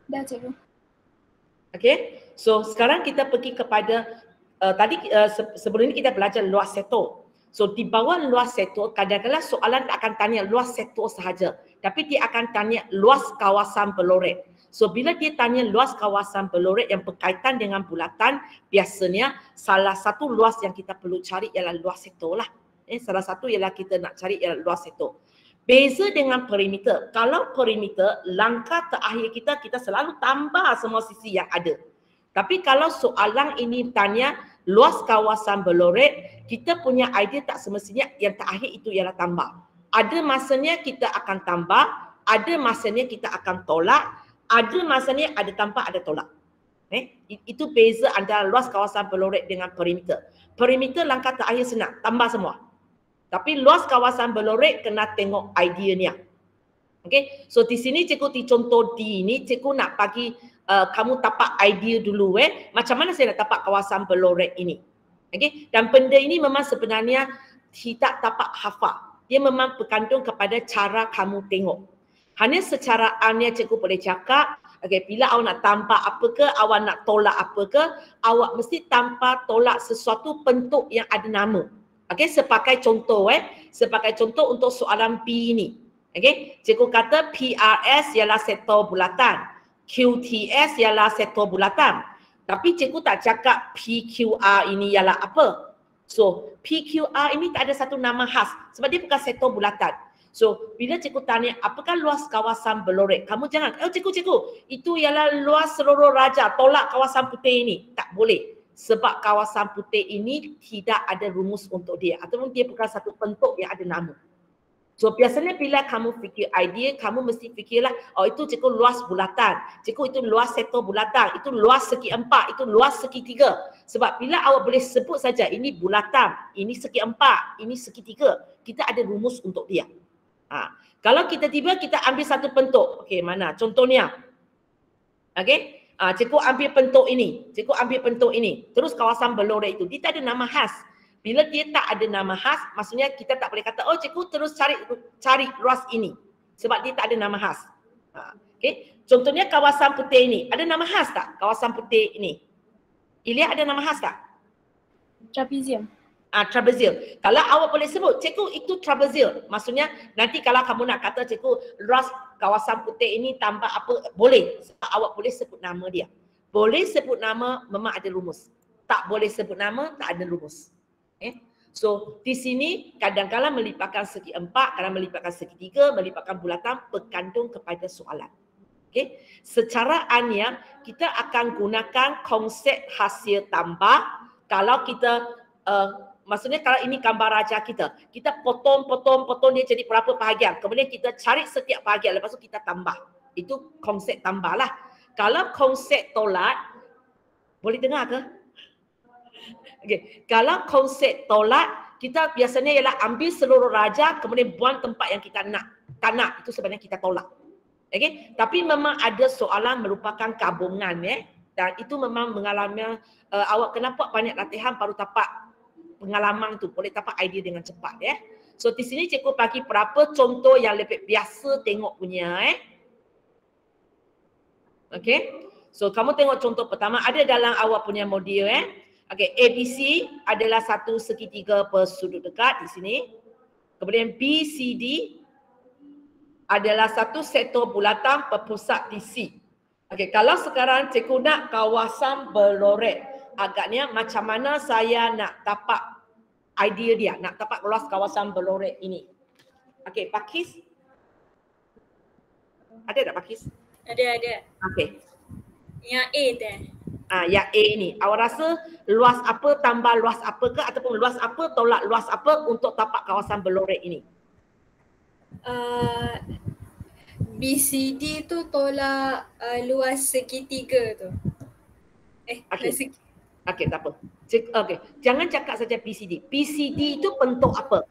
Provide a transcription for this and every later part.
Dah cikgu. Okay, so sekarang kita pergi kepada sebelum ini kita belajar luas sektor. So di bawah luas sektor, kadang-kadang soalan tak akan tanya luas sektor sahaja, tapi dia akan tanya luas kawasan berloret. So bila dia tanya luas kawasan berloret yang berkaitan dengan bulatan, biasanya salah satu luas yang kita perlu cari ialah luas sektor lah. Salah satu ialah kita nak cari ialah luas sektor. Beza dengan perimeter. Kalau perimeter, langkah terakhir kita selalu tambah semua sisi yang ada. Tapi kalau soalan ini tanya luas kawasan berloret, kita punya idea tak semestinya yang terakhir itu ialah tambah. Ada masanya kita akan tambah, ada masanya kita akan tolak, ada masanya ada tambah, ada tolak. Itu beza antara luas kawasan berloret dengan perimeter. Perimeter langkah terakhir senang, tambah semua. Tapi luas kawasan berloret kena tengok ideanya. Okay, so di sini cikgu di contoh D ini, cikgu nak bagi kamu tapak idea dulu macam mana saya nak tapak kawasan berloret ini. Okay, dan benda ini memang sebenarnya tidak tapak hafal. Dia memang bergantung kepada cara kamu tengok. Hanya secara amnya cikgu boleh cakap, okay, bila awak nak tambah apa ke, awak nak tolak apa ke, awak mesti tambah tolak sesuatu bentuk yang ada nama. Okey, sebagai contoh sebagai contoh untuk soalan B ini. Okey, cikgu kata PRS ialah sektor bulatan, QTS ialah sektor bulatan. Tapi cikgu tak cakap PQR ini ialah apa. So, PQR ini tak ada satu nama khas sebab dia bukan sektor bulatan. So, bila cikgu tanya apakah luas kawasan berloret, kamu jangan, cikgu, itu ialah luas seluruh raja, tolak kawasan putih ini. Tak boleh. Sebab kawasan putih ini tidak ada rumus untuk dia ataupun dia bukan satu bentuk yang ada nama. So biasanya bila kamu fikir idea, kamu mesti fikirlah, oh itu cikgu luas bulatan, cikgu itu luas sektor bulatan, itu luas segi 4, itu luas segi 3. Sebab bila awak boleh sebut saja ini bulatan, ini segi 4, ini segi 3, kita ada rumus untuk dia. Kalau kita tiba kita ambil satu bentuk, okey mana contohnya? Okey. Cikgu ambil bentuk ini, cikgu ambil bentuk ini. Terus kawasan berloret itu, dia tak ada nama khas. Bila dia tak ada nama khas, maksudnya kita tak boleh kata, oh cikgu terus cari luas ini. Sebab dia tak ada nama khas. Okay. Contohnya kawasan putih ini, ada nama khas tak? Kawasan putih ini. Ilya ada nama khas tak? Trapezium. Trapezium. Kalau awak boleh sebut, cikgu itu trapezium. Maksudnya nanti kalau kamu nak kata cikgu luas kawasan putih ini tambah apa, boleh. Awak boleh sebut nama dia. Boleh sebut nama, memang ada rumus. Tak boleh sebut nama, tak ada rumus. So di sini kadang-kadang melibatkan segi 4, kadang melibatkan segi 3, melibatkan bulatan, bergantung kepada soalan. Okay. Secara amnya kita akan gunakan konsep hasil tambah. Kalau kita maksudnya kalau ini gambar raja kita potong dia jadi berapa bahagian. Kemudian kita cari setiap bahagian, lepas tu kita tambah. Itu konsep tambah lah. Kalau konsep tolak, boleh dengar ke? Okay. Kalau konsep tolak, kita biasanya ialah ambil seluruh raja, kemudian buang tempat yang kita nak. Tak nak, itu sebenarnya kita tolak. Okay. Tapi memang ada soalan merupakan gabungan dan itu memang mengalami awak kena buat banyak latihan baru dapat pengalaman tu, boleh dapat idea dengan cepat So di sini cikgu bagi berapa contoh yang lebih biasa tengok punya Okay. So kamu tengok contoh pertama ada dalam awak punya modul Okay, ABC adalah satu segitiga bersudut dekat di sini. Kemudian BCD adalah satu sektor bulatan berpusat di C. Okay, kalau sekarang cikgu nak kawasan berloret, agaknya macam mana saya nak dapat idea dia, nak dapat luas kawasan berloret ini. Okay, Pakis? Ada tak Pakis? Ada. Okay. Yang A tu. Yang A ni. Awak rasa luas apa tambah luas apa ke ataupun luas apa tolak luas apa untuk tapak kawasan berloret ini? BCD tu tolak luas segitiga tu. Okey. Okey, tak apa. Okey, jangan cakap saja BCD. BCD itu bentuk apa?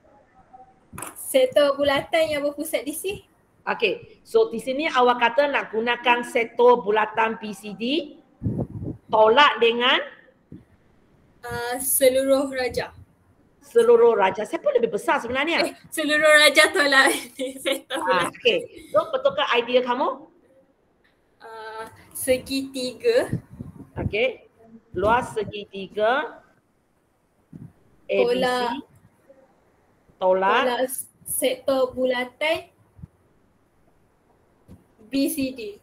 Sektor bulatan yang berpusat di C. Okey, so di sini awak kata nak gunakan sektor bulatan BCD tolak dengan seluruh raja. Seluruh raja. Siapa lebih besar sebenarnya? Seluruh raja tolak sektor bulatan. Okey, so betulkah idea kamu? segitiga. Okey. Luas segitiga ABC tolak Sektor bulatan BCD.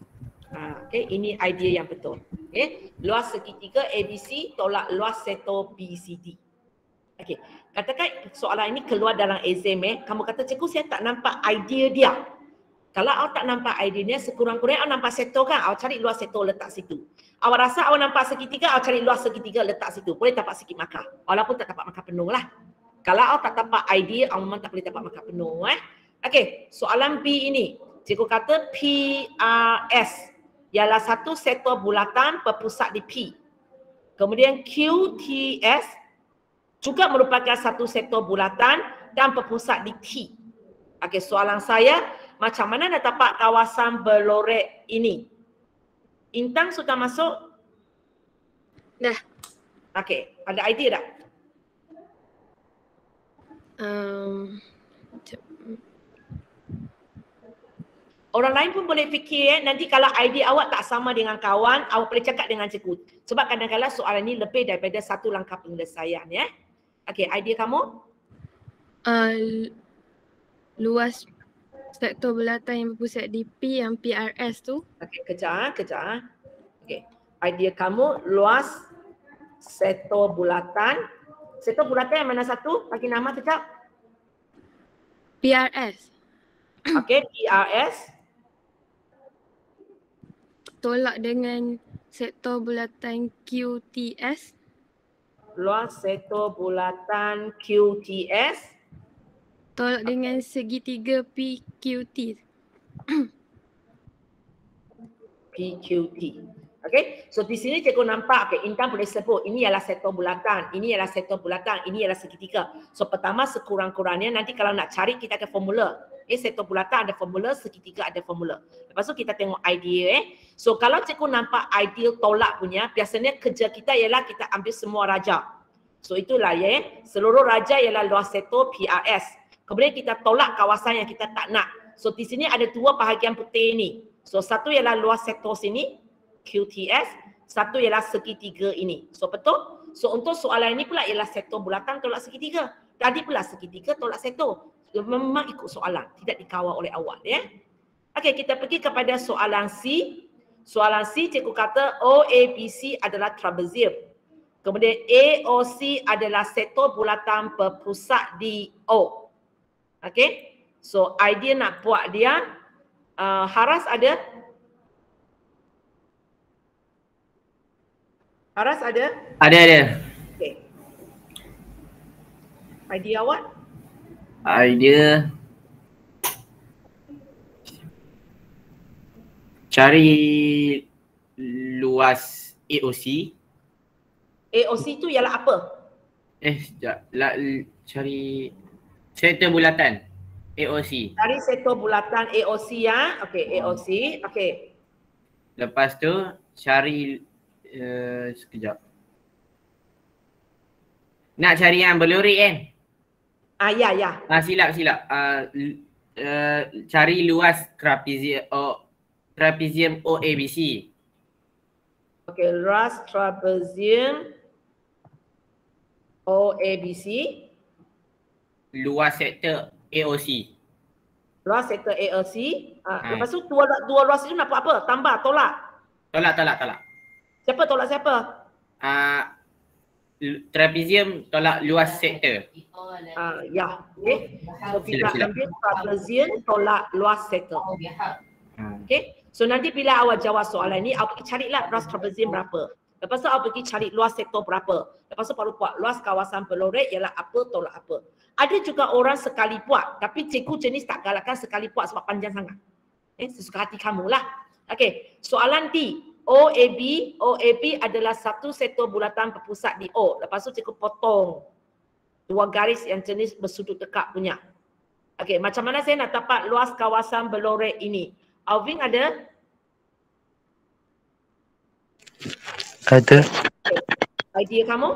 Okey, ini idea yang betul. Okey, luas segitiga ABC tolak luas sektor BCD. Okey, katakan soalan ini keluar dalam exam kamu kata cikgu saya tak nampak idea dia. Kalau awak tak nampak idea dia, sekurang-kurangnya awak nampak sektor kan, awak cari luas sektor letak situ. Awak rasa awak nampak segitiga, awak cari luas segitiga letak situ. Boleh dapat sikit markah. Walaupun tak dapat markah penuh lah. Kalau awak tak dapat idea, awak memang tak boleh dapat markah penuh. Okey, soalan B ini. Cikgu kata PRS ialah satu sektor bulatan berpusat di P. Kemudian QTS juga merupakan satu sektor bulatan dan berpusat di T. Okey, soalan saya, macam mana nak dapat kawasan berlorek ini? Intang sudah masuk? Dah. Okey, ada idea tak? Orang lain pun boleh fikir nanti kalau idea awak tak sama dengan kawan, awak boleh cakap dengan cikgu. Sebab kadang-kadang soalan ini lebih daripada satu langkah penyelesaian ya. Okey, idea kamu? Luas sektor bulatan yang berpusat di P yang PRS tu. Okey, kejap. Okey. Idea kamu luas sektor bulatan. Sektor bulatan yang mana satu? Bagi nama kejap. PRS. Okey, PRS Tolak dengan sektor bulatan QTS. luas sektor bulatan QTS Tolak dengan segitiga PQT. PQT. Okey, so di sini cikgu nampak Intan boleh sebut ini ialah sektor bulatan, ini ialah sektor bulatan, ini ialah segitiga. So pertama sekurang-kurangnya nanti kalau nak cari kita ada formula. Sektor bulatan ada formula, segitiga ada formula. Lepas tu kita tengok idea So kalau cikgu nampak ideal tolak punya, biasanya kerja kita ialah kita ambil semua raja. So itulah seluruh raja ialah luas sektor PRS. Kemudian kita tolak kawasan yang kita tak nak. So di sini ada dua bahagian putih ni. So satu ialah luas sektor sini, QTS, satu ialah segitiga ini. So betul? So untuk soalan ini pula ialah sektor bulatan tolak segitiga. Tadi pula segitiga tolak sektor. Memang ikut soalan, tidak dikawal oleh awak ya. Okey, kita pergi kepada soalan C. Soalan C cikgu kata OABC adalah trapezium. Kemudian AOC adalah sektor bulatan berpusat di O. Okey. So idea nak buat dia Haras ada? Haras ada? Ada. Okey. Idea awak? Idea cari luas AOC. AOC tu ialah apa? Sekejap. Cari sektor bulatan AOC. Cari sektor bulatan AOC ya. Okey, AOC. Okey. Lepas tu cari sekejap. Nak cari yang berlorek kan? Ya. Silap. Cari luas trapezium OABC. Okey, luas trapezium OABC. Luas sektor AOC. Luas sektor AOC. Lepas tu dua luas itu nak buat apa? Tambah, tolak. Tolak. Siapa tolak siapa? Trapezium tolak luas sektor. Ya. Okey. So kita ambil trapezium tolak luas sektor. Okey. So nanti bila awak jawab soalan ni, awak pergi carilah luas trapezium berapa. Lepas tu awak pergi cari luas sektor berapa. Lepas tu baru buat luas kawasan berlorek ialah apa tolak apa. Ada juga orang sekali buat, tapi cikgu jenis tak galakkan sekali buat sebab panjang sangat. Sesuka hati kamu lah. Okey. Soalan D. OAB adalah satu sektor bulatan berpusat di O. Lepas tu cikgu potong dua garis yang jenis bersudut dekat punya. Okey, macam mana saya nak dapat luas kawasan berlorek ini? Alvin ada? Ada. Okay. Idea kamu?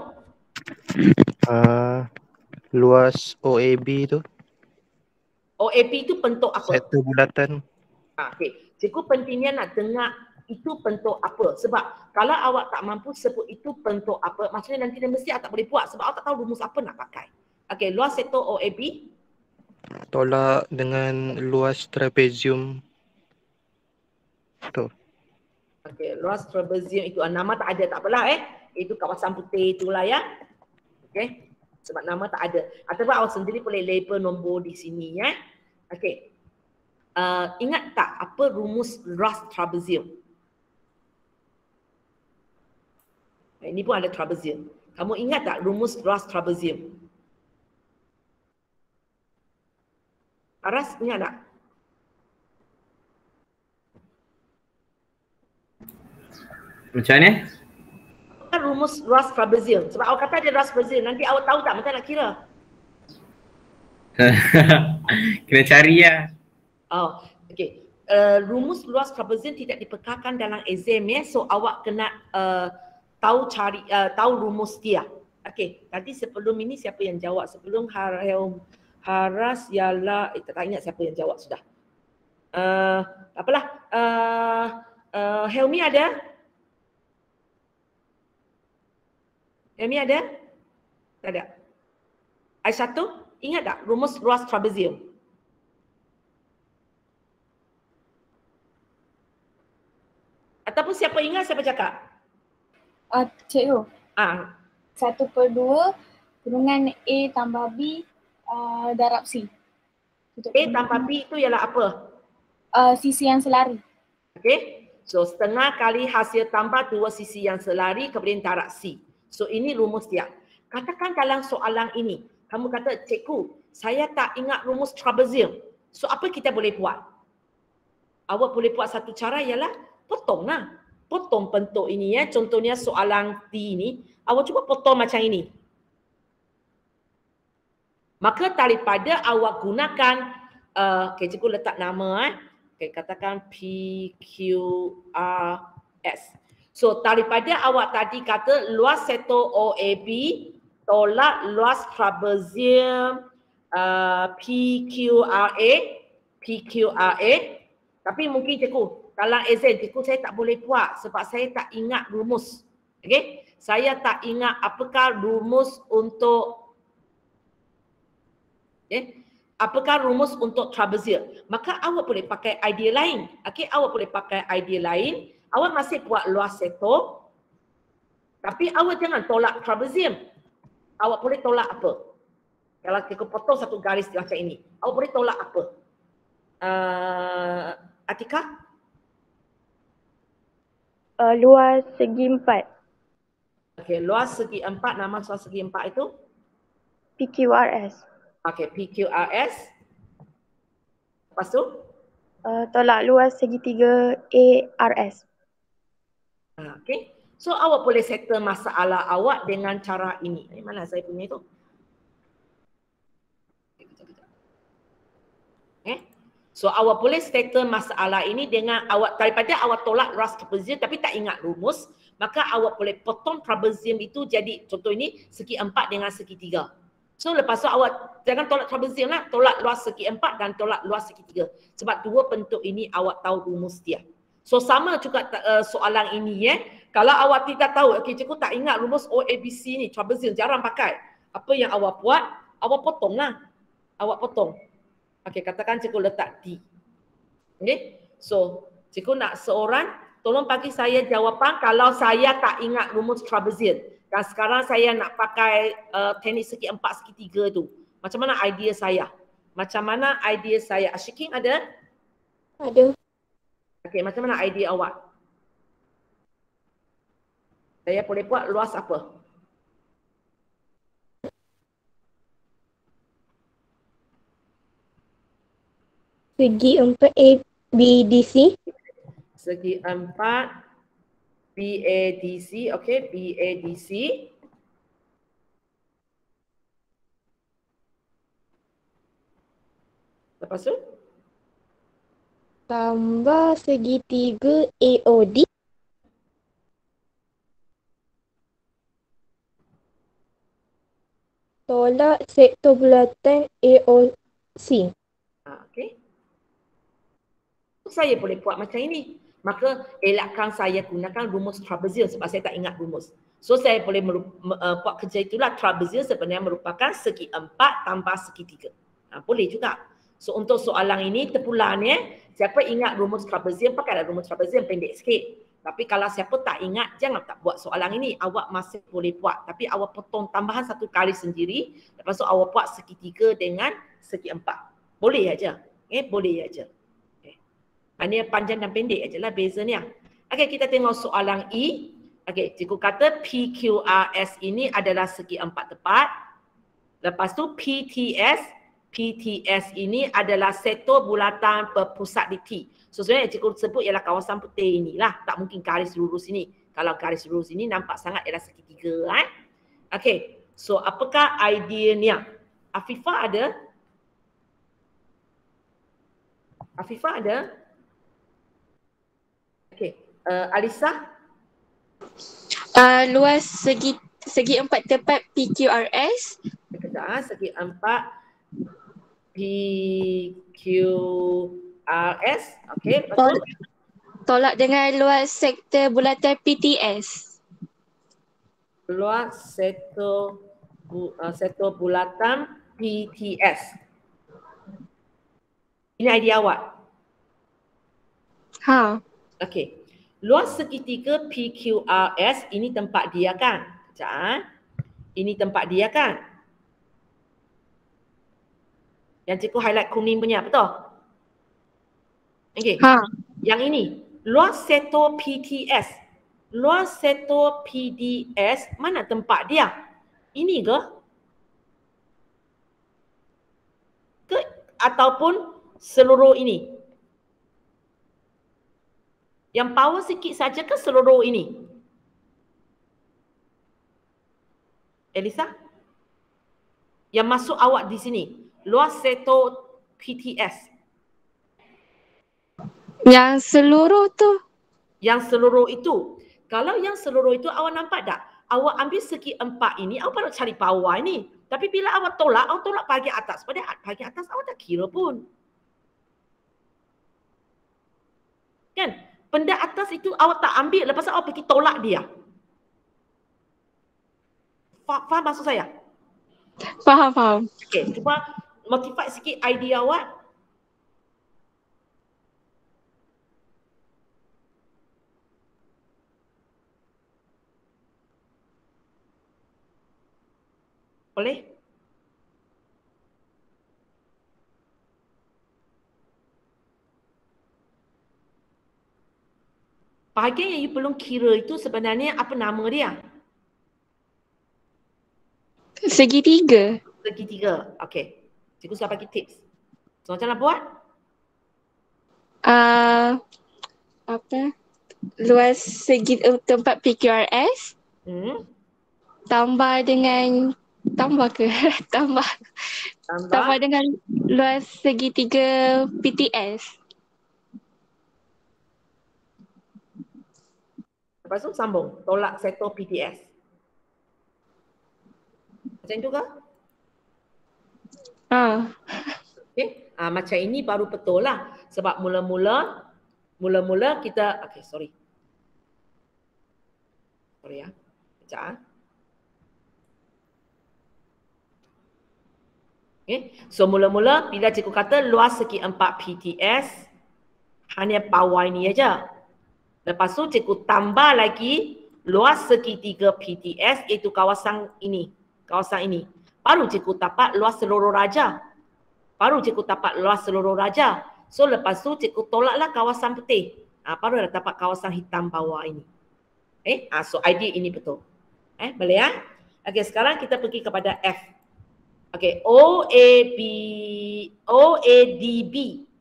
Luas OAB tu. OAB itu bentuk apa? Sektor bulatan. Okey. Cikgu pentingnya nak dengar itu bentuk apa. Sebab kalau awak tak mampu sebut itu bentuk apa, maksudnya nanti dia mesti awak tak boleh buat sebab awak tak tahu rumus apa nak pakai. Okey, luas sektor OAB. Tolak dengan luas trapezium tu. Okey, luas trapezium itu nama tak ada, tak apalah Itu kawasan putih itulah ya. Okey. Sebab nama tak ada. Ataupun awak sendiri boleh label nombor di sini ya. Okey. Ingat tak apa rumus luas trapezium? Ini pun ada trapezium. Kamu ingat tak rumus luas trapezium? Aras ingat tak? Macam mana? Kan rumus luas trapezium. Sebab awak kata ada luas trapezium. Nanti awak tahu tak macam nak kira? Kena cari lah. Oh, okey. Rumus luas trapezium tidak dipekarkan dalam exam ya. So awak kena tahu rumus dia. Okey, tadi sebelum ini siapa yang jawab? Sebelum Haras ialah tak ingat siapa yang jawab sudah. Apalah. Helmi ada? Helmi ada? Tak ada. Aisyah tu ingat tak rumus luas trapezium? Ataupun siapa ingat siapa cakap? Cikgu. 1/2 kurungan A tambah B darab C. A tambah B itu ialah apa? Sisi yang selari. Okey. So setengah kali hasil tambah 2 sisi yang selari kemudian darab C. So ini rumus dia. Katakan dalam soalan ini, kamu kata, cikgu, saya tak ingat rumus trapezium. So apa kita boleh buat? Awak boleh buat satu cara ialah potonglah. Potong bentuk ini ya. Contohnya soalan D ini, awak cuba potong macam ini. Maka daripada awak gunakan, okay, cikgu letak nama okay, katakan PQRS. So daripada awak tadi kata luas sektor OAB tolak luas trapezium PQRA. Tapi mungkin cikgu, dalam exam cikgu saya tak boleh buat sebab saya tak ingat rumus. Okey? Saya tak ingat apakah rumus untuk apakah rumus untuk trapezium. Maka awak boleh pakai idea lain. Okey, awak boleh pakai idea lain. Awak masih buat luas sektor. Tapi awak jangan tolak trapezium. Awak boleh tolak apa? Kalau kita potong satu garis macam ini, awak boleh tolak apa? Atika? Luas segi 4. Okey, luas segi 4, nama luas segi 4 itu? PQRS. Okey, PQRS. Lepas tu? Tolak luas segi 3 ARS. Okey. So awak boleh settle masalah awak dengan cara ini. Mana saya punya itu? So awak boleh settle masalah ini dengan awak daripada awak tolak luas trapezium tapi tak ingat rumus, maka awak boleh potong trapezium itu jadi contoh ini segi 4 dengan segi 3. So lepas tu awak jangan tolak trapezium lah, tolak luas segi 4 dan tolak luas segi 3. Sebab dua bentuk ini awak tahu rumus dia. So sama juga soalan ini Kalau awak tidak tahu, okey cikgu tak ingat rumus OABC ni, trapezium jarang pakai. Apa yang awak buat? Awak potonglah. Awak potong. Okey, katakan cikgu letak D. Okey. So, cikgu nak seorang tolong bagi saya jawapan kalau saya tak ingat rumus trapezium. Dan sekarang saya nak pakai teknik segi 4 segi 3 tu. Macam mana idea saya? Macam mana idea saya? Ashikin ada? Ada. Okey, macam mana idea awak? Saya boleh buat luas apa? Segi 4 ABDC. Segi 4 BADC. Okey, BADC. Lepas tu? Tambah segi 3 AOD. Tolak sektor bulatan AOC. Okey. Saya boleh buat macam ini. Maka elakkan saya gunakan rumus trapezium sebab saya tak ingat rumus. So saya boleh buat kerja itulah. Trapezium sebenarnya merupakan segi 4 tambah segi 3. Boleh juga. So untuk soalan ini terpulang siapa ingat rumus trapezium, pakailah rumus trapezium pendek sikit. Tapi kalau siapa tak ingat, jangan tak buat soalan ini. Awak masih boleh buat. Tapi awak potong tambahan satu kali sendiri. Lepas tu awak buat segi 3 dengan segi 4. Boleh aja. Boleh aja. Ini panjang dan pendek aja lah bezanya. Okey, kita tengok soalan E. Okey, cikgu kata PQRS ini adalah segi 4 tepat. Lepas tu PTS ini adalah sektor bulatan berpusat di T. So sebenarnya cikgu sebut ialah kawasan putih inilah. Tak mungkin garis lurus ini. Kalau garis lurus ini nampak sangat ialah segi 3. Okey, so apakah ideanya? Afifah ada? Afifah ada? Okey, Alisa? Luas segi 4 tepat PQRS. Sekejap, segi 4 PQRS. Okey, lepas tu? Tolak dengan luas sektor bulatan PTS. Luas sektor bulatan PTS. Ini idea awak? Okey. Luas segitiga PQRS ini tempat dia kan? Sekejap. Ini tempat dia kan? Yang cikgu highlight kuning punya, betul? Okey. Yang ini, luas sektor PTS. Luas sektor PDS, mana tempat dia? Ini ke? Ataupun seluruh ini? Yang power sikit saja ke seluruh ini? Elisa? Yang masuk awak di sini. Luas sektor PTS. Yang seluruh tu. Yang seluruh itu. Kalau yang seluruh itu awak nampak tak? Awak ambil segi 4 ini, awak perlu cari power ini. Tapi bila awak tolak bahagian atas. Pada bahagian atas awak tak kira pun. Kan? Benda atas itu awak tak ambil, lepas tu awak pergi tolak dia. Faham maksud saya? Faham. Okey, cuba motivate sikit idea awak. Boleh? Bahagian yang you perlu kira itu sebenarnya apa nama dia? Segitiga. Segitiga. Okey. Cikgu sudah bagi tips. So macam mana buat? Luas segi tempat PQRS. Tambah dengan tambah dengan luas segitiga PTS. Lepas tu sambung, tolak sektor PTS. Macam itu ke? Okey, macam ini baru betul lah. Sebab mula-mula kita, sorry ya. Sekejap. Okay. So mula-mula bila cikgu kata luas segi 4 PTS, hanya bawah ini aja. Lepas tu cikgu tambah lagi luas segitiga PTS iaitu kawasan ini. Baru cikgu dapat luas seluruh raja. So lepas tu cikgu tolaklah kawasan putih. Baru dah dapat kawasan hitam bawah ini. So idea ini betul. Boleh ya? Okey, sekarang kita pergi kepada F. Okey, OADB.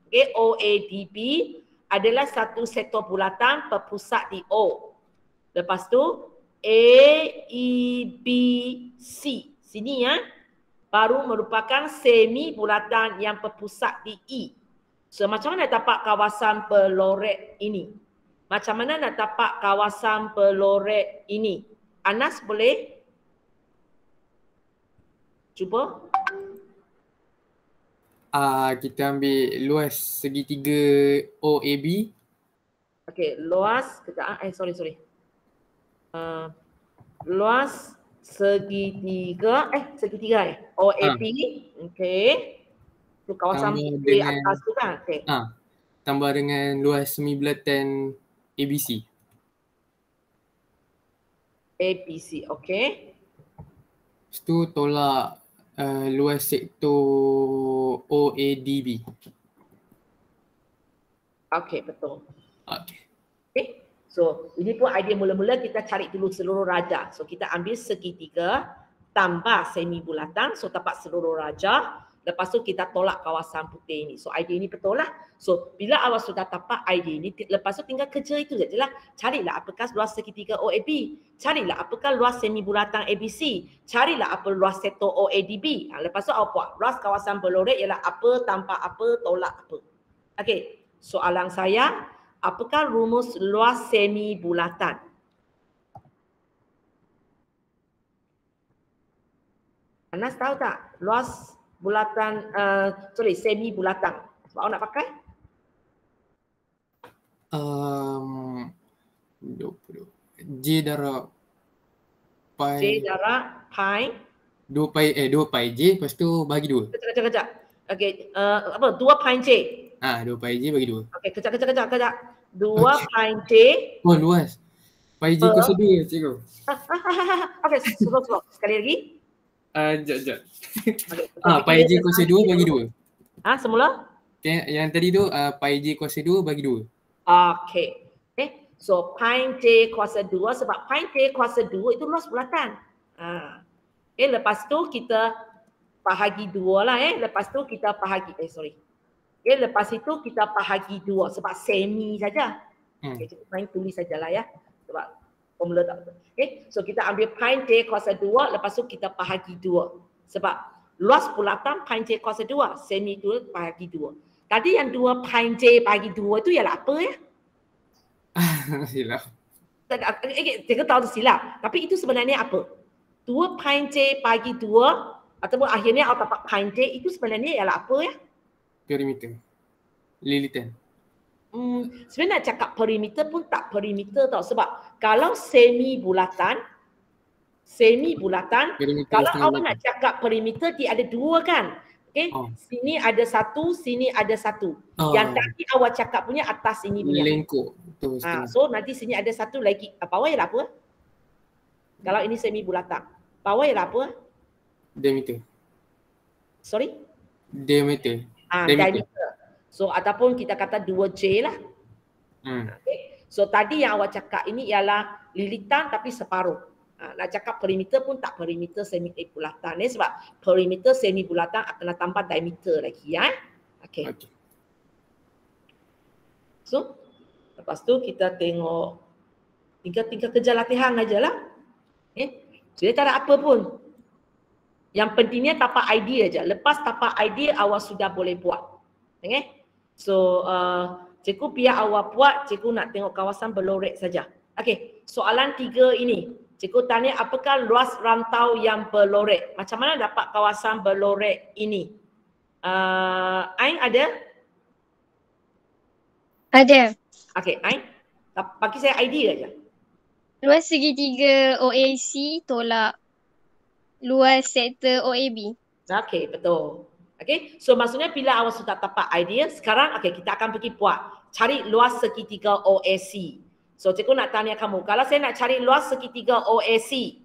Okey, OADB adalah satu sektor bulatan berpusat di O. Lepas tu AEBC. Sini ya. Baru merupakan semi bulatan yang berpusat di E. So macam mana dapat kawasan pelorek ini? Anas boleh? Cuba. Kita ambil luas segitiga OAB. Okey, luas kejap. Sorry. Luas segitiga OAP. Okey. Tu kawasan Tambah di dengan atas tu kan. Okey. tambah dengan luas semi bulatan ABC. ABC, okey. Lepas tu tolak luas sektor OADB. Okey, betul. Okay. Okay. So, ini pun idea mula-mula kita cari dulu seluruh raja. So, kita ambil segitiga tambah semi bulatan. So, dapat seluruh raja. Lepas tu kita tolak kawasan putih ini. So, idea ini betul lah. So, bila awak sudah dapat idea ini, lepas tu tinggal kerja itu sajalah. Carilah apakah luas segitiga OAB. Carilah apakah luas semi bulatan ABC. Carilah apa luas sektor OADB. Lepas tu awak buat luas kawasan berlorek ialah apa tambah apa tolak apa. Okey, soalan saya, apakah rumus luas semi bulatan? Anas tahu tak luas bulatan, semi bulatan? Sebab awak nak pakai? 20. J darab pi. J darab pi. 2 pi J, lepas tu bagi 2. Kejap. Okey, 2 pi J. 2 pi J bagi 2. Okey, kejap. 2 pi J. Oh, luas. Pi J kuasa 2, cikgu. Okey, slow. Sekali lagi. Sekejap. Pi J kuasa 2 bagi 2. Semula? Okay, yang tadi tu pi J kuasa 2 bagi 2. Okey. So pi J kuasa 2 sebab pi J kuasa 2 itu luas bulatan. Lepas tu kita bahagi 2 lah Lepas tu kita bahagi lepas itu kita bahagi 2 sebab semi saja. Main tulis sajalah ya. Sebab formula tak betul. So kita ambil pi J kuasa 2, lepas tu kita bahagi 2. Sebab luas bulatan pi J kuasa 2, semi tu bahagi 2. Tadi yang 2 pi J bahagi 2 itu ialah apa ya? Silap. Kita tahu silap. Tapi itu sebenarnya apa? 2 pi J bagi 2 ataupun akhirnya awak dapat pi J itu sebenarnya ialah apa ya? Perimeter. Lilitan. Sebenarnya nak cakap perimeter pun tak perimeter tau. Sebab kalau semi bulatan, kalau awak nak cakap perimeter dia ada 2 kan? Sini ada 1, sini ada 1. Yang tadi awak cakap punya atas ini punya. Lengkuk. So nanti sini ada 1 lagi. Bawah ialah apa? Kalau ini semi bulatan. Bawah ialah apa? Diameter. Sorry? Diameter. Diameter. So ataupun kita kata 2J lah. So tadi yang awak cakap ini ialah lilitan tapi separuh. Nak cakap perimeter pun tak perimeter semi bulatan sebab perimeter semi bulatan akan tambah diameter lagi ya. Okay. So lepas tu kita tengok tinggal kerja latihan ajalah. Jadi tak ada apa pun. Yang pentingnya tapak idea aja. Lepas tapak idea awak sudah boleh buat. So cikgu biar awak buat, cikgu nak tengok kawasan berlorek saja. Okey, soalan 3 ini. Cikgu tanya apakah luas rantau yang berlorek? Macam mana dapat kawasan berlorek ini? Ain ada? Ada. Okey, Ain. Bagi saya idea aja. Luas segitiga OAC tolak luas sektor OAB. Okey, betul. Okey, so maksudnya bila awak sudah dapat idea, sekarang kita akan pergi buat. Cari luas segitiga OAC. So cikgu nak tanya kamu, kalau saya nak cari luas segitiga OAC,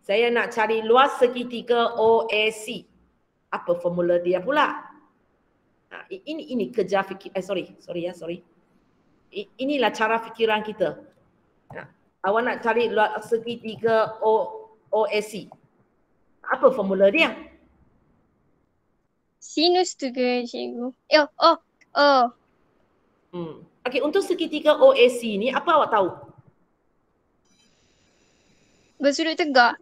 saya nak cari luas segitiga OAC, apa formula dia pula? Ini kerja fikir, sorry. Inilah cara fikiran kita. Awak nak cari luas segitiga OAC, apa formula dia? Sinus tu ke cikgu? Okey, untuk segitiga OAC ni apa awak tahu? Bersudut tegak.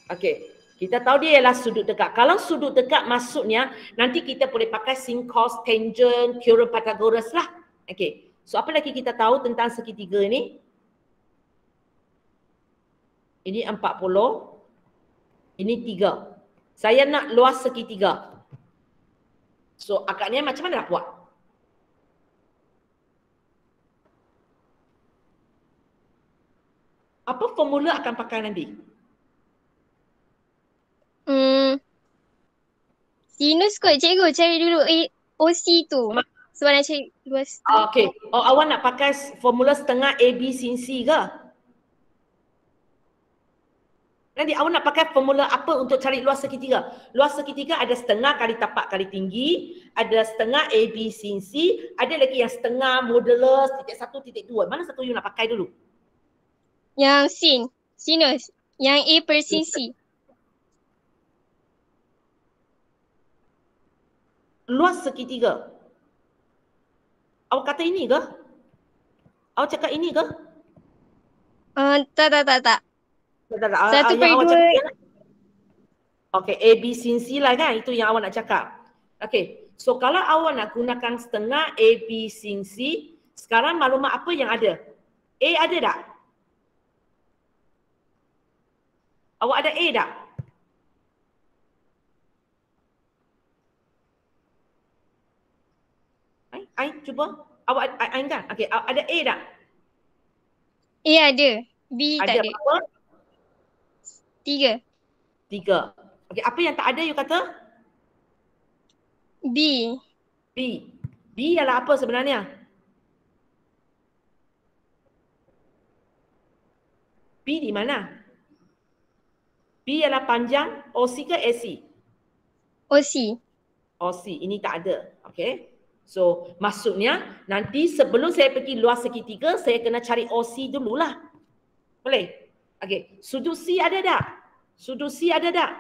Okey, kita tahu dia ialah sudut dekat. Kalau sudut dekat maksudnya nanti kita boleh pakai sin, cos, tangent, teorem Pythagoras lah. Okey, so apa lagi kita tahu tentang segitiga ini? Ini 40, ini 3. Saya nak luas segitiga. So agaknya macam mana nak buat? Apa formula akan pakai nanti? Sinus kot cikgu, cari dulu OC tu. Sebab nak cari luas tu. Okey. Oh, awak nak pakai formula setengah AB sin C ke? Nanti awak nak pakai formula apa untuk cari luas segitiga? Luas segitiga ada setengah kali tapak kali tinggi, ada setengah AB sin C, ada lagi yang setengah modulus titik 1 titik 2. Mana satu you nak pakai dulu? Yang sinus. Yang A per sin C. Luas segitiga. Awak kata ini ke? Awak cakap ini ke? Tak. Satu per dua. Okey, AB sin C lah kan? Itu yang awak nak cakap. Okey, so kalau awak nak gunakan setengah AB sin C, sekarang maklumat apa yang ada? A ada tak? Awak ada A tak? Cuba. Awak kan? Okey, ada A tak? A ada. B tak ada. Ada berapa? 3. 3. Okey, apa yang tak ada you kata? B. B ialah apa sebenarnya? B di mana? B ialah panjang OC ke AC? OC. OC, ini tak ada. Okey. So, maksudnya nanti sebelum saya pergi luas segitiga, saya kena cari OC dululah. Boleh? Okey, sudut C ada tak? Sudut C ada tak?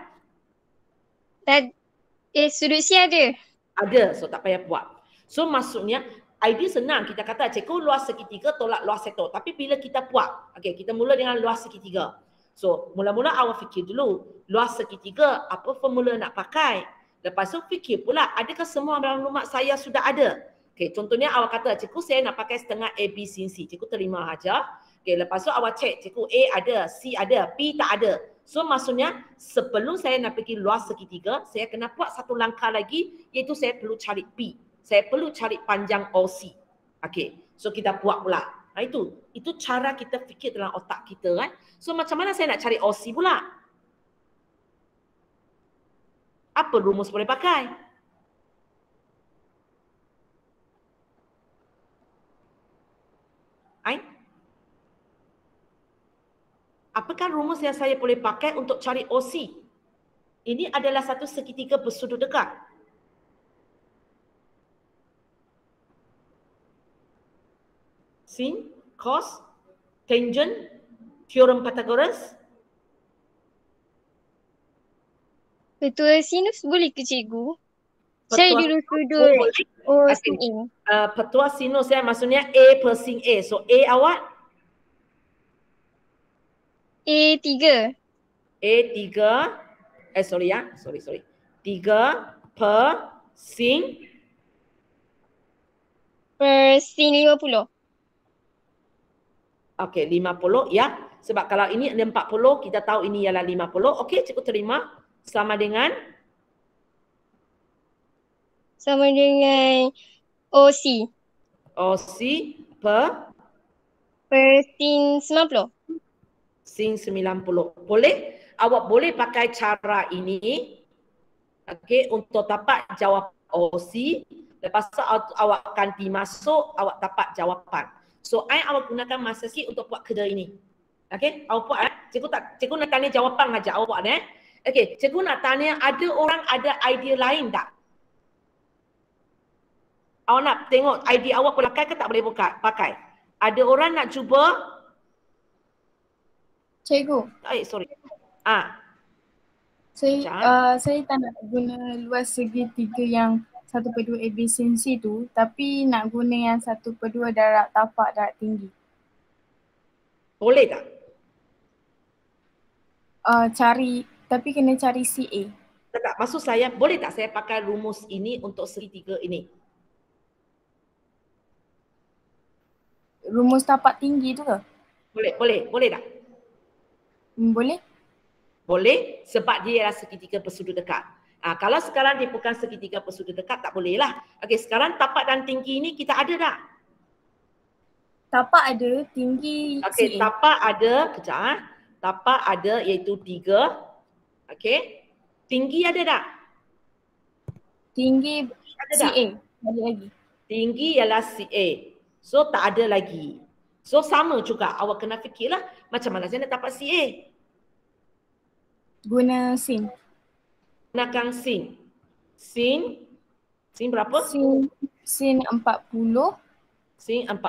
Sudut C ada. Ada, so tak payah buat. So maksudnya, idea senang. Kita kata cikgu luas segitiga tolak luas sektor. Tapi bila kita buat, okey, kita mula dengan luas segitiga. So, mula-mula awak fikir dulu, luas segitiga, apa formula nak pakai? Lepas tu fikir pula, adakah semua maklumat saya sudah ada? Okey, contohnya awak kata, cikgu saya nak pakai setengah AB sin C. Cikgu terima aja. Okey, lepas tu awak cek, cikgu A ada, C ada, P tak ada. So maksudnya, sebelum saya nak pergi luas segitiga, saya kena buat satu langkah lagi, iaitu saya perlu cari P. Saya perlu cari panjang OC. Okey, so kita buat pula. Nah, itu cara kita fikir dalam otak kita kan. So macam mana saya nak cari OC pula? Apa rumus boleh pakai? Apakah rumus yang saya boleh pakai untuk cari OC? Ini adalah satu segitiga bersudut dekat. Sin, cos, tangent, teorem Pythagoras. Ketua sinus boleh ke cikgu? Cari dulu sudut sin A. Petua sinus ya, maksudnya A per sin A. So A awak? A3. A3. Sorry. 3 per sin? Per sin 50. Okey, 50 ya. Sebab kalau ini ada 40, kita tahu ini ialah 50. Okey, cikgu terima. Sama dengan OC. OC per sin 90. Sin 90. Boleh? Awak boleh pakai cara ini, okey, untuk dapat jawapan OC. Lepas tu awak akan dimasuk, awak dapat jawapan. So, awak gunakan masa sikit untuk buat kerja ini. Okey, awak buat. Cikgu nak tanya jawapan aja, awak buat. Okey, cikgu nak tanya, ada orang ada idea lain tak? Awak nak tengok idea awak boleh pakai ke tak boleh pakai? Ada orang nak cuba? Cikgu. Sorry. Saya tak nak guna luas segitiga yang 1/2 AB sin C tu, tapi nak guna yang 1/2 darab tapak darab tinggi. Boleh tak? Tapi kena cari CA. Tak, maksud saya, boleh tak saya pakai rumus ini untuk segitiga ini? Rumus tapak tinggi tu ke? Boleh tak? Boleh. Boleh, sebab dia adalah segitiga bersudut dekat. Kalau sekarang dia bukan segitiga bersudut dekat, tak boleh lah. Okey, sekarang tapak dan tinggi ini kita ada tak? tapak ada, tinggi Okey, CA. tapak ada, kejap ah. Tapak ada iaitu 3. Okey. Tinggi ada tak? Tinggi Ada tak? CA. Ada lagi. Tinggi ialah CA. So tak ada lagi. So sama juga. Awak kena fikirlah macam mana saya nak dapat CA. Guna sin. Gunakan sin. Sin berapa? Sin 40. Sin 40.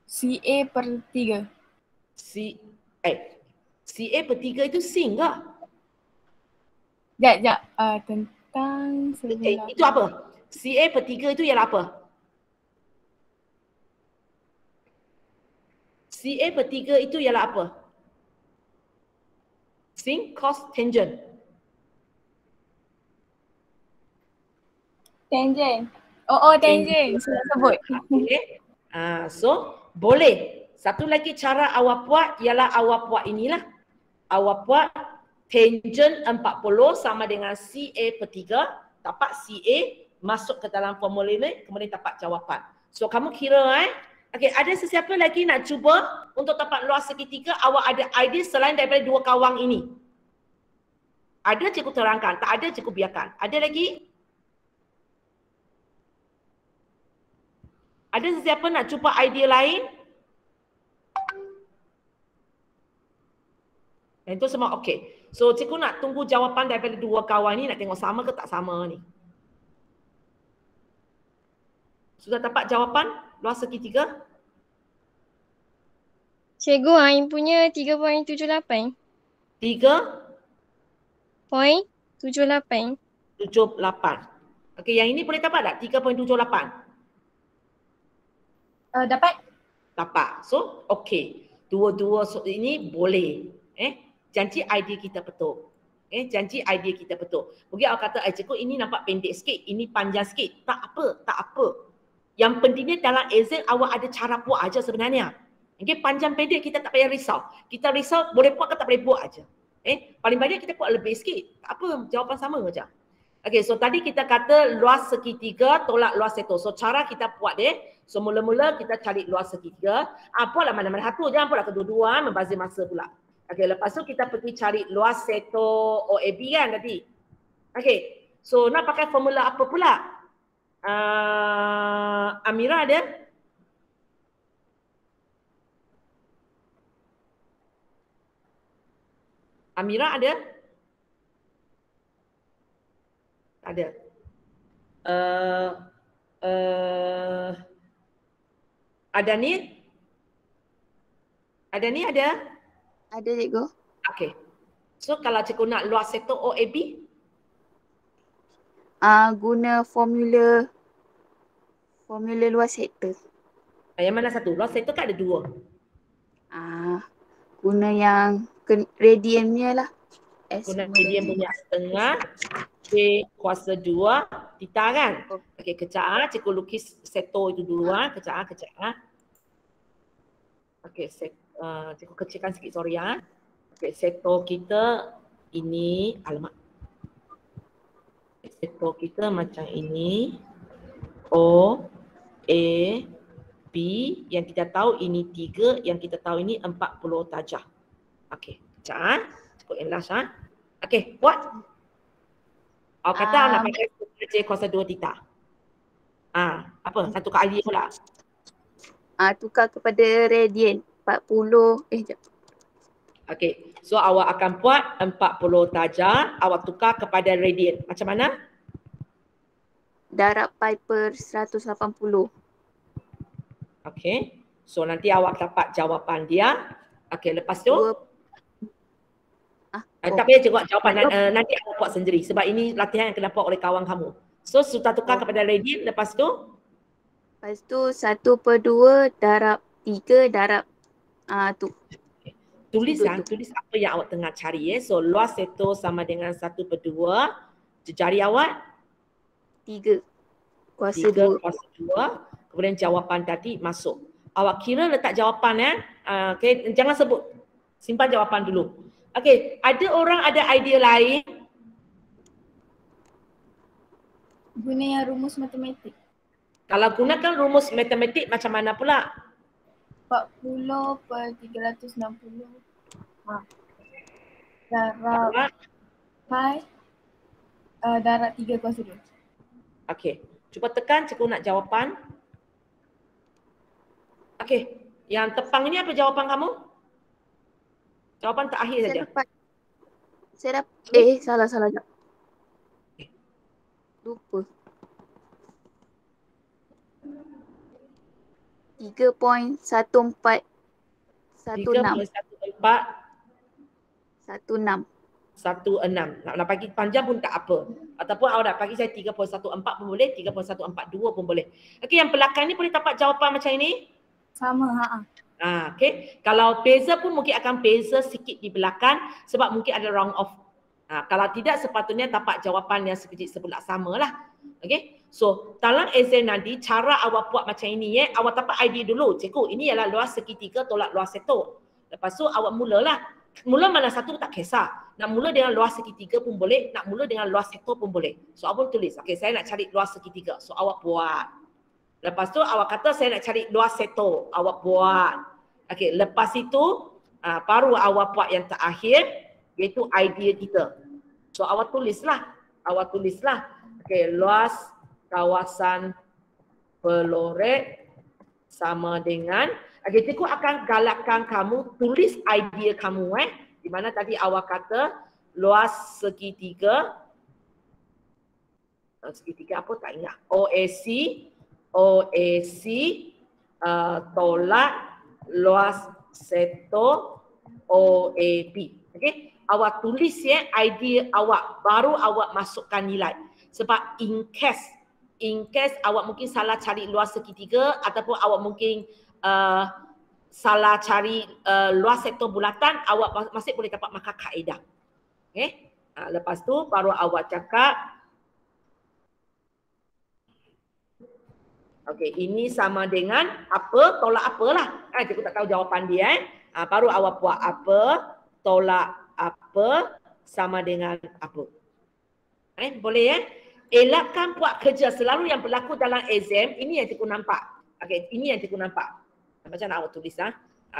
CA per 3. CA per 3 itu sin ke? Sekejap. Tentang sebelah. Itu apa? CA per 3 itu ialah apa? CA per 3 itu ialah apa? Sin, cos, tangent. Tangent. Tangent. Saya sebut. Okay. So boleh. Satu lagi cara awak buat ialah awak buat inilah. Awak buat tangent 40 sama dengan CA per 3. Dapat CA, masuk ke dalam formula ini, kemudian dapat jawapan. So kamu kira okay, ada sesiapa lagi nak cuba untuk dapat luas segitiga? Awak ada idea selain daripada dua kawang ini? Ada cikgu terangkan, tak ada cikgu biarkan. Ada lagi? Ada sesiapa nak cuba idea lain? Dan itu semua okey. So cikgu nak tunggu jawapan daripada dua kawan ni, nak tengok sama ke tak sama ni. Sudah dapat jawapan luas segitiga? Cikgu, Ain punya 3.78. 3.78. 3.78. Okey, yang ini boleh dapat tak? 3.78. Dapat. Dapat. So, okey. Dua-dua ini boleh. Janji idea kita betul. Janji idea kita betul. Mungkin awak kata, cikgu ini nampak pendek sikit, ini panjang sikit. Tak apa. Yang pentingnya dalam exam awak ada cara buat aja sebenarnya. Okay, panjang pendek kita tak payah risau. Kita risau boleh buat ke tak boleh buat aja. Paling banyak kita buat lebih sikit. Tak apa, jawapan sama aja. Okay, so tadi kita kata luas segitiga tolak luas seto. So cara kita buat dia, so mula-mula kita cari luas segitiga. Buatlah mana-mana satu, jangan buatlah kedua-dua, membazir masa pula. Okay, lepas tu kita pergi cari luas seto OAB kan tadi. Okay, so nak pakai formula apa pula? Amira ada? Amira ada? Tak ada. Adani? Adani ada? Ada cikgu. Okay. So kalau cikgu nak luas seto OAB? Guna formula luas sektor. Yang mana satu? Luas sektor kan ada dua. Guna yang radiannya lah. Guna radian punya setengah. K kuasa 2 theta kan? Okey, kejap cikgu lukis seto itu dulu kejap. Okey, cikgu kecilkan sikit, sorry Okey, seto kita ini, alamak. Seto kita macam ini. O, A, B, yang kita tahu ini 3, yang kita tahu ini 40 darjah. Okey, kejap cukup yang last Okey, buat. Awak kata nak pakai J kuasa 2 theta. Apa? Satu kali pula. Tukar kepada radian 40, jap. Okey, so awak akan buat 40 darjah, awak tukar kepada radian. Macam mana? Darab pi per 180. Okey, so nanti awak dapat jawapan dia. Okey, lepas tu tak payah cikgu jawapan, nanti awak buat sendiri sebab ini latihan yang kena buat oleh kawan kamu. So sudah tukar kepada radian, lepas tu? Lepas tu 1/2 darab 3 darab tu. Tulis apa yang awak tengah cari So luas seto sama dengan 1/2. Jari awak? 3 kuasa 2. Kemudian jawapan tadi masuk. Awak kira letak jawapan okay, jangan sebut. Simpan jawapan dulu. Okey, ada orang ada idea lain? Guna yang rumus matematik. Kalau gunakan rumus matematik macam mana pula? 40/360. Darab pi darab 3 kuasa 2. Okey. Cuba tekan cikgu nak jawapan. Okey. Yang tepang ni apa jawapan kamu? Jawapan terakhir saja. Saya dapat salah jap. Lupa. 3.1416. 16. Nak bagi panjang pun tak apa. Ataupun awak nak bagi saya 3.14 pun boleh, 3.142 pun boleh. Okey, yang belakang ni boleh dapat jawapan macam ini? Sama, Okey. Kalau beza pun mungkin akan beza sikit di belakang sebab mungkin ada round off. Kalau tidak sepatutnya dapat jawapan yang sekejap sebelah sama lah. Okey. So, dalam exam nanti cara awak buat macam ini awak dapat idea dulu. Cikgu, ini ialah luas segitiga tolak luas seto. Lepas tu awak mulalah. Mula mana satu tak kisah. Nak mula dengan luas segitiga pun boleh, nak mula dengan luas seto pun boleh. So, awak pun tulis, okey, saya nak cari luas segitiga. So, awak buat. Lepas tu awak kata saya nak cari luas seto. Awak buat. Okey, lepas itu baru awak buat yang terakhir iaitu idea kita. So, awak tulislah. Okey, luas kawasan Pelorek sama dengan, okey, cikgu akan galakkan kamu tulis idea kamu di mana tadi awak kata luas segitiga apa tak ingat, OAC tolak luas seto OAB. Okey, awak tulis idea awak baru awak masukkan nilai. Sebab in case awak mungkin salah cari luas segitiga ataupun awak mungkin salah cari luas sektor bulatan, awak masih boleh dapat markah kaedah. Okey. Lepas tu baru awak cakap okey, ini sama dengan apa tolak apalah. Cikgu tak tahu jawapan dia baru awak buat apa tolak apa sama dengan apa. Boleh elakkan buat kerja selalu yang berlaku dalam exam. Ini yang cikgu nampak. Okey, ini yang cikgu nampak. Macam nak awak tulis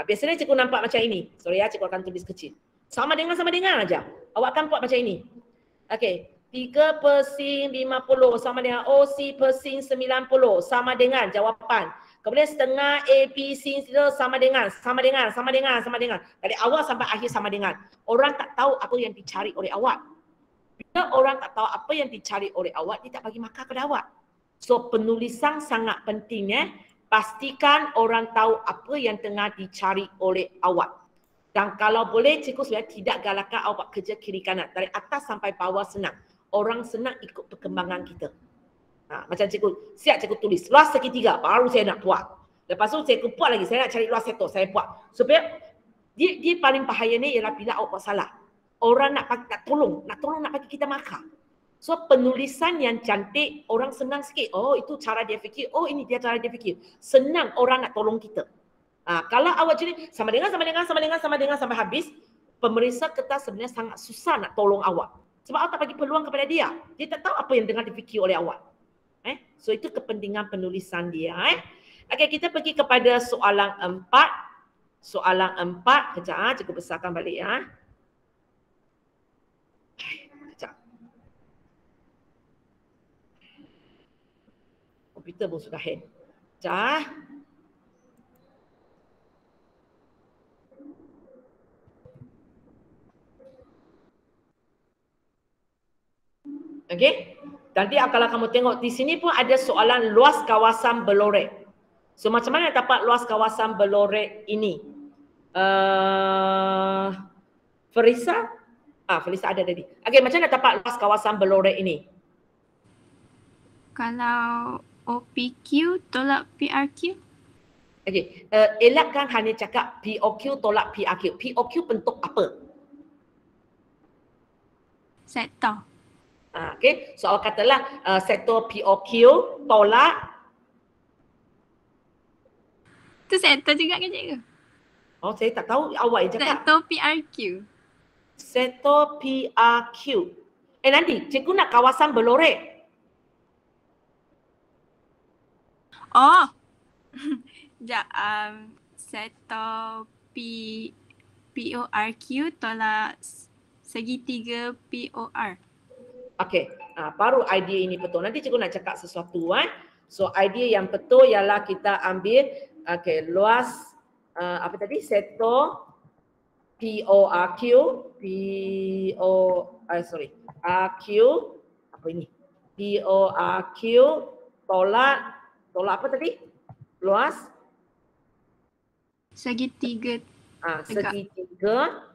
biasanya cikgu nampak macam ini. Sorry cikgu akan tulis kecil. Sama dengan aja. Awak akan buat macam ini. Okey, 3/50 sama dengan OC/90 sama dengan jawapan. Kemudian setengah ABC sama dengan. Dari awal sampai akhir sama dengan. Orang tak tahu apa yang dicari oleh awak. Bila orang tak tahu apa yang dicari oleh awak, dia tak bagi markah kepada awak. So penulisan sangat penting pastikan orang tahu apa yang tengah dicari oleh awak. Dan kalau boleh cikgu sebenarnya tidak galakkan awak kerja kiri kanan. Dari atas sampai bawah senang. Orang senang ikut perkembangan kita. Macam cikgu, siap cikgu tulis. Luas segitiga, baru saya nak buat. Lepas tu cikgu buat lagi, saya nak cari luas seto, saya buat. Supaya dia paling bahaya ni ialah bila awak buat salah. Orang nak tolong nak bagi kita markah. So penulisan yang cantik, orang senang sikit. Oh itu cara dia fikir, oh ini dia cara dia fikir. Senang orang nak tolong kita. Kalau awak jadi sama dengan sampai habis, pemeriksa kertas sebenarnya sangat susah nak tolong awak. Sebab awak tak bagi peluang kepada dia. Dia tak tahu apa yang tengah difikir oleh awak. So itu kepentingan penulisan dia. Okey, kita pergi kepada soalan 4. Soalan 4, kejap cikgu besarkan balik Komputer pun sudah hang. Okey. Nanti kalau kamu tengok di sini pun ada soalan luas kawasan Belorek. So macam mana dapat luas kawasan Belorek ini? Ferisa? Ferisa ada tadi. Okey, macam mana dapat luas kawasan Belorek ini? Kalau OPQ tolak PRQ? Okey, elakkan hanya cakap POQ tolak PRQ. POQ bentuk apa? Sektor. Okey, so awak katalah sektor POQ tolak. Tu sektor juga ke cikgu? Oh, saya tak tahu awak yang cakap. Sektor PRQ. Sektor PRQ. Nanti cikgu nak kawasan Belorek. Oh. Sekejap. Sektor PORQ tolak segitiga POR. Okey, baru idea ini betul. Nanti cikgu nak cakap sesuatu So idea yang betul ialah kita ambil luas apa tadi? Sektor RQ apa ini? PORQ tolak apa tadi? Luas segitiga. Segitiga.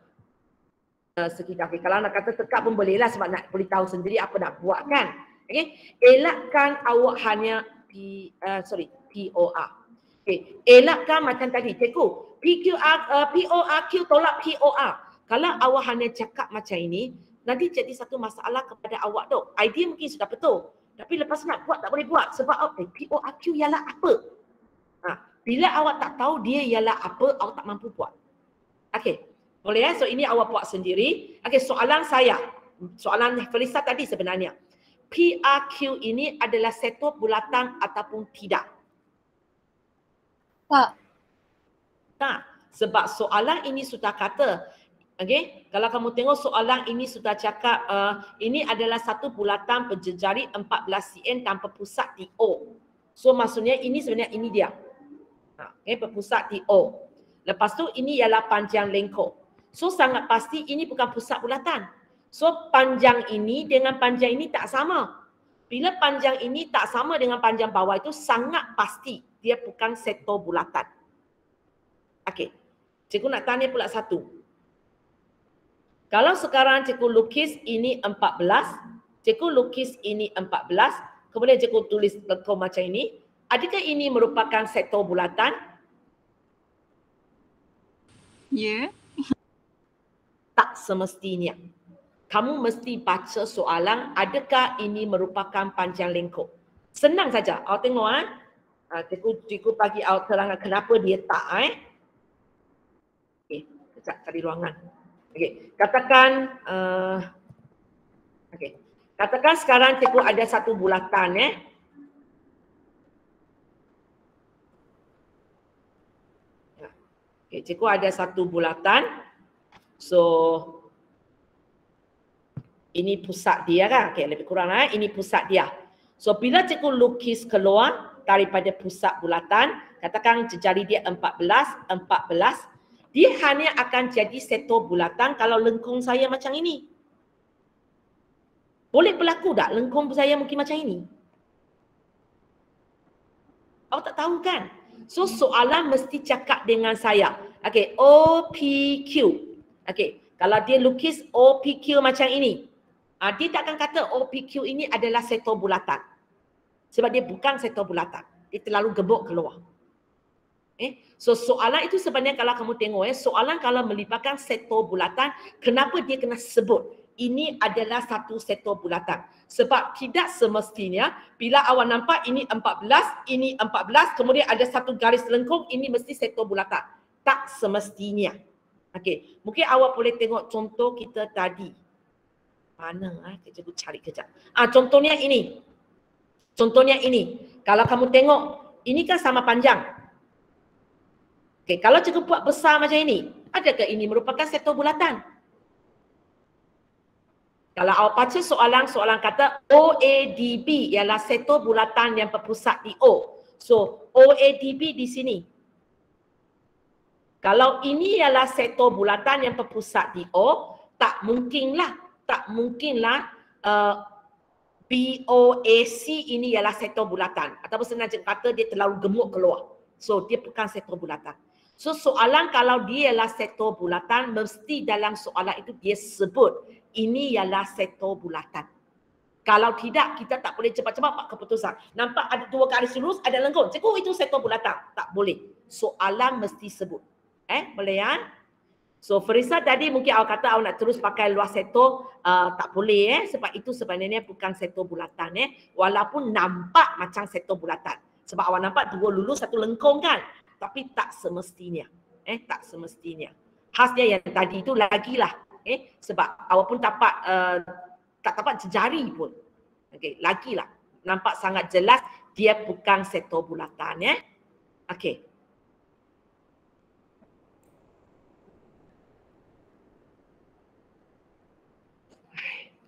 Okay. Kalau nak kata tegak pun boleh lah sebab nak boleh tahu sendiri apa nak buat kan. Okay. Elakkan awak hanya POR. Okay. Elakkan macam tadi cikgu. PORQ tolak POR. Kalau awak hanya cakap macam ini, nanti jadi satu masalah kepada awak tu. Idea mungkin sudah betul. Tapi lepas nak buat tak boleh buat. Sebab PORQ ialah apa? Bila awak tak tahu dia ialah apa, awak tak mampu buat. Okay. Boleh ya? So ini awak buat sendiri. Okay, soalan Felisa tadi sebenarnya. PRQ ini adalah sektor bulatan ataupun tidak? Tak. Tak. Sebab soalan ini sudah kata, okay, kalau kamu tengok soalan ini sudah cakap ini adalah satu bulatan berjejari 14 cm tanpa pusat di O. So maksudnya ini sebenarnya ini dia. Okay, berpusat di O. Lepas tu ini ialah panjang lengkung. So sangat pasti ini bukan pusat bulatan. So panjang ini dengan panjang ini tak sama. Bila panjang ini tak sama dengan panjang bawah itu sangat pasti dia bukan sektor bulatan. Okey. Cikgu nak tanya pula satu. Kalau sekarang cikgu lukis ini 14, cikgu lukis ini 14, kemudian cikgu tulis lengkung macam ini, adakah ini merupakan sektor bulatan? Ya. Tak semestinya. Kamu mesti baca soalan, adakah ini merupakan panjang lengkung? Senang saja. Awak tengok cikgu bagi awak terangkan kenapa dia tak Okey, kejap cari ruangan. Okey, katakan katakan sekarang cikgu ada satu bulatan Okey, cikgu ada satu bulatan. So ini pusat dia kan? Okey, lebih kurang ini pusat dia. So bila cikgu lukis keluar daripada pusat bulatan, katakan jejari dia 14, dia hanya akan jadi sektor bulatan kalau lengkung saya macam ini. Boleh berlaku tak lengkung saya mungkin macam ini? Awak tak tahu kan? So soalan mesti cakap dengan saya. Okey, OPQ. Okey, kalau dia lukis OPQ macam ini, dia tak akan kata OPQ ini adalah sektor bulatan. Sebab dia bukan sektor bulatan. Dia terlalu gebuk keluar. So soalan itu sebenarnya kalau kamu tengok soalan kalau melibatkan sektor bulatan, kenapa dia kena sebut ini adalah satu sektor bulatan? Sebab tidak semestinya bila awak nampak ini 14, ini 14, kemudian ada satu garis lengkung, ini mesti sektor bulatan. Tak semestinya. Okey, mungkin awak boleh tengok contoh kita tadi. Mana cikgu cari kejap. Contohnya ini. Contohnya ini. Kalau kamu tengok, ini kan sama panjang. Okey, kalau cikgu buat besar macam ini, adakah ini merupakan sektor bulatan? Kalau awak baca soalan kata OADB ialah sektor bulatan yang berpusat di O. So, OADB di sini. Kalau ini ialah sektor bulatan yang berpusat di O, tak mungkinlah BOAC ini ialah sektor bulatan. Ataupun senang kata dia terlalu gemuk keluar. So, dia bukan sektor bulatan. So, soalan kalau dia ialah sektor bulatan, mesti dalam soalan itu dia sebut ini ialah sektor bulatan. Kalau tidak, kita tak boleh cepat-cepat buat keputusan. Nampak ada dua garis lurus, ada lengkung. Cikgu itu sektor bulatan. Tak boleh. Soalan mesti sebut. Boleh ya? So Farisa tadi mungkin awak kata awak nak terus pakai luas sektor, tak boleh sebab itu sebenarnya bukan sektor bulatan walaupun nampak macam sektor bulatan. Sebab awak nampak dua lulus satu lengkung kan? Tapi tak semestinya. Tak semestinya. Khasnya yang tadi itu lagilah. Sebab awak pun tak dapat jejari pun. Okey, lagilah. Nampak sangat jelas dia bukan sektor bulatan ya. Okey.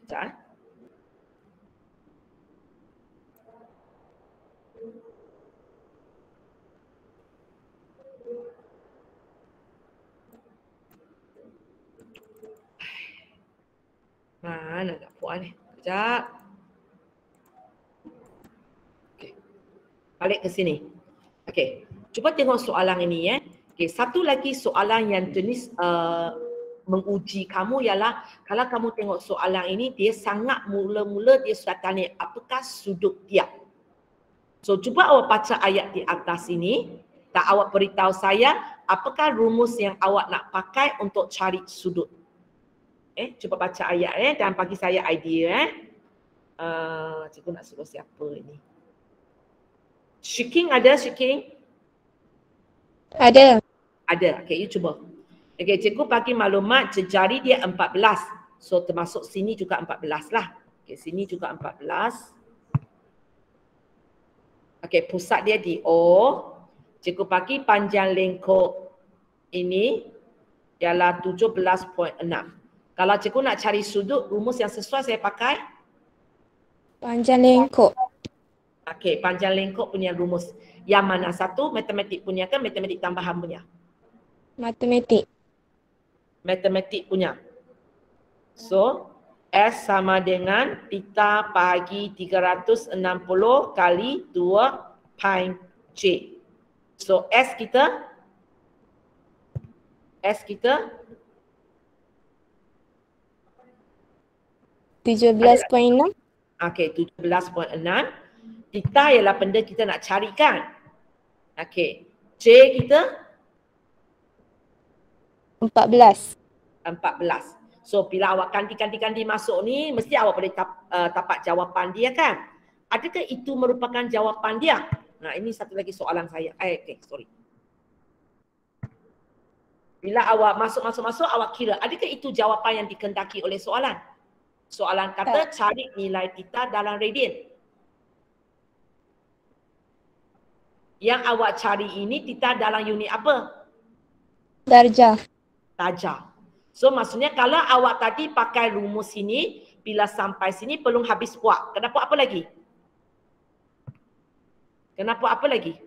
Sekejap. Mana nak buat ni? Sekejap. Okay. Balik ke sini. Okey. Cuba tengok soalan ini ya. Okey, satu lagi soalan yang jenis menguji kamu ialah kalau kamu tengok soalan ini dia sangat mula-mula dia sudah tanya apakah sudut dia. So cuba awak baca ayat di atas ini. Tak awak beritahu saya apakah rumus yang awak nak pakai untuk cari sudut. Cuba baca ayat dan bagi saya idea cikgu nak suruh siapa ini? Shiking ada Shiking? Ada. Ada. Okey, you cuba. Okey, cikgu bagi maklumat jejari dia 14. So termasuk sini juga 14 lah. Okey, sini juga 14. Okey, pusat dia di O. Cikgu bagi panjang lengkuk ini ialah 17.6. Kalau cikgu nak cari sudut, rumus yang sesuai saya pakai? Panjang lengkuk. Okey, panjang lengkuk punya rumus. Yang mana satu? Matematik punya ke matematik tambahan punya? Matematik. Matematik punya. So, S sama dengan theta bagi 360 kali 2 pi J. So, S kita 17.6. Okey, 17.6. Theta ialah benda kita nak carikan. Okey. J kita 14. 14. So bila awak kanti masuk ni mesti awak boleh dapat jawapan dia kan? Adakah itu merupakan jawapan dia? Nah, ini satu lagi soalan saya. Sorry. Bila awak masuk awak kira adakah itu jawapan yang dikehendaki oleh soalan? Soalan kata cari nilai theta dalam radian. Yang awak cari ini theta dalam unit apa? Darjah. Darjah. So maksudnya kalau awak tadi pakai rumus ini, bila sampai sini belum habis buat. Kenapa apa lagi? Kenapa apa lagi?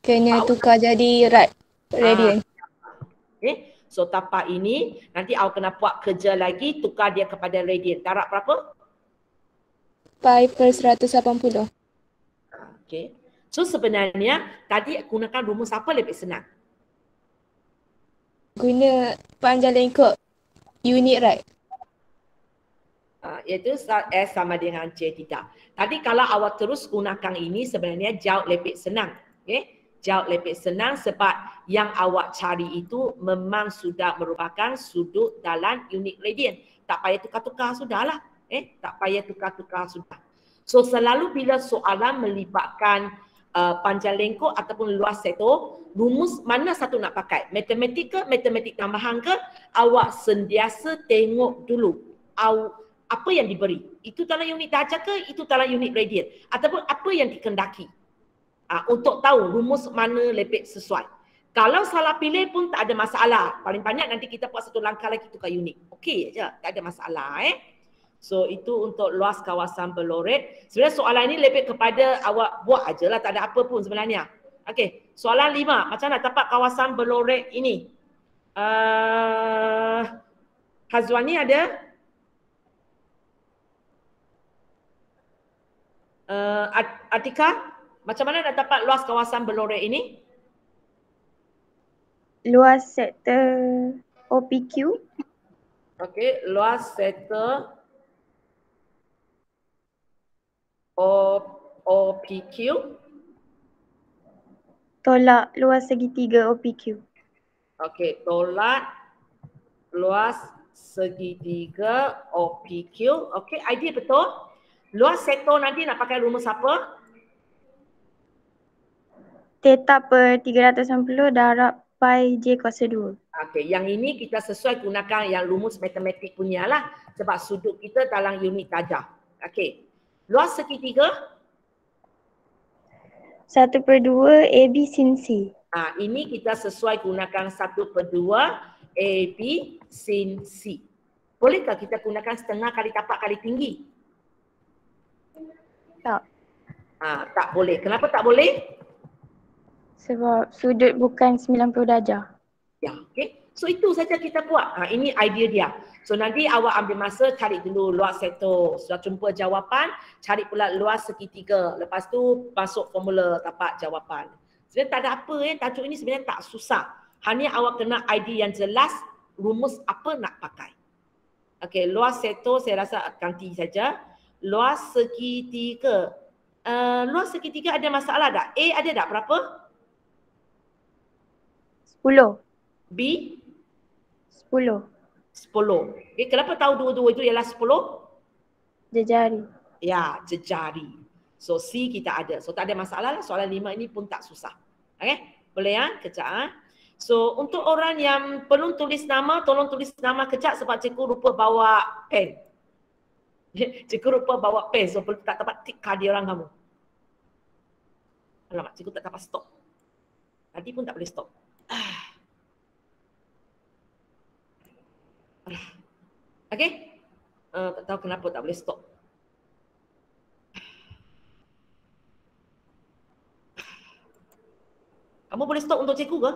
Kena tukar jadi radian. Okay. So tapak ini nanti awak kena buat kerja lagi, tukar dia kepada radian. Darab berapa? Pi per 180. Okay. So sebenarnya tadi gunakan rumus apa lebih senang? Guna panjang lengkuk unit right. Iaitu S sama dengan J theta. Tadi kalau awak terus gunakan ini sebenarnya jauh lebih senang. Okay? Jauh lebih senang sebab yang awak cari itu memang sudah merupakan sudut dalam unit radian. Tak payah tukar-tukar sudahlah. Tak payah tukar-tukar sudah. So selalu bila soalan melibatkan panjang lengkuk ataupun luas sektor, rumus mana satu nak pakai? Matematik ke matematik tambahan ke? Awak sentiasa tengok dulu apa yang diberi. Itu dalam unit darjah ke? Itu dalam unit radian? Ataupun apa yang dikehendaki? Untuk tahu rumus mana lebih sesuai. Kalau salah pilih pun tak ada masalah. Paling banyak nanti kita buat satu langkah lagi tukar unit. Okey je, tak ada masalah. So itu untuk luas kawasan Belorette. Sebenarnya soalan ini lebih kepada awak buat ajalah, tak ada apa pun sebenarnya. Okey, soalan 5. Macam nak dapat kawasan Belorette ini? Hazwani ada? Atika? Macam mana nak dapat luas kawasan Belorette ini? Luas sektor OPQ. Okey, luas sektor OPQ. Tolak luas segitiga OPQ. Okey, tolak luas segitiga OPQ. Okey, idea betul. Luas sektor nanti nak pakai rumus apa? Theta per 360 darab pi J kuasa 2. Okey, yang ini kita sesuai gunakan yang rumus matematik punya lah. Sebab sudut kita dalam unit darjah. Okey. Luas segitiga? 1/2 AB sin C. Ini kita sesuai gunakan 1/2 AB sin C. Bolehkah kita gunakan setengah kali tapak kali tinggi? Tak. Tak boleh. Kenapa tak boleh? Sebab sudut bukan 90 darjah. Ya, okey. So itu saja kita buat. Ini idea dia. So nanti awak ambil masa cari dulu luas seto. Sudah jumpa jawapan, cari pula luas segitiga. Lepas tu masuk formula tapak jawapan. Sebenarnya tak ada apa tajuk ini sebenarnya tak susah. Hanya awak kena idea yang jelas, rumus apa nak pakai. Okey, luas seto saya rasa ganti saja. Luas segitiga. Luas segitiga ada masalah tak? A ada tak berapa? 10. B? 10. 10. Okay, kenapa tahu dua-dua itu ialah 10? Jejari. Ya, jejari. So C kita ada. So tak ada masalah lah. Soalan 5 ini pun tak susah. Okay, boleh ya? Kejap. So untuk orang yang perlu tulis nama, tolong tulis nama kejap sebab cikgu lupa bawa pen. Cikgu lupa bawa pen. So tak dapat tik kehadiran kamu. Alamak, cikgu tak dapat stop. Tadi pun tak boleh stop. Okay? Tak tahu kenapa tak boleh stop. Kamu boleh stop untuk cikgu ke?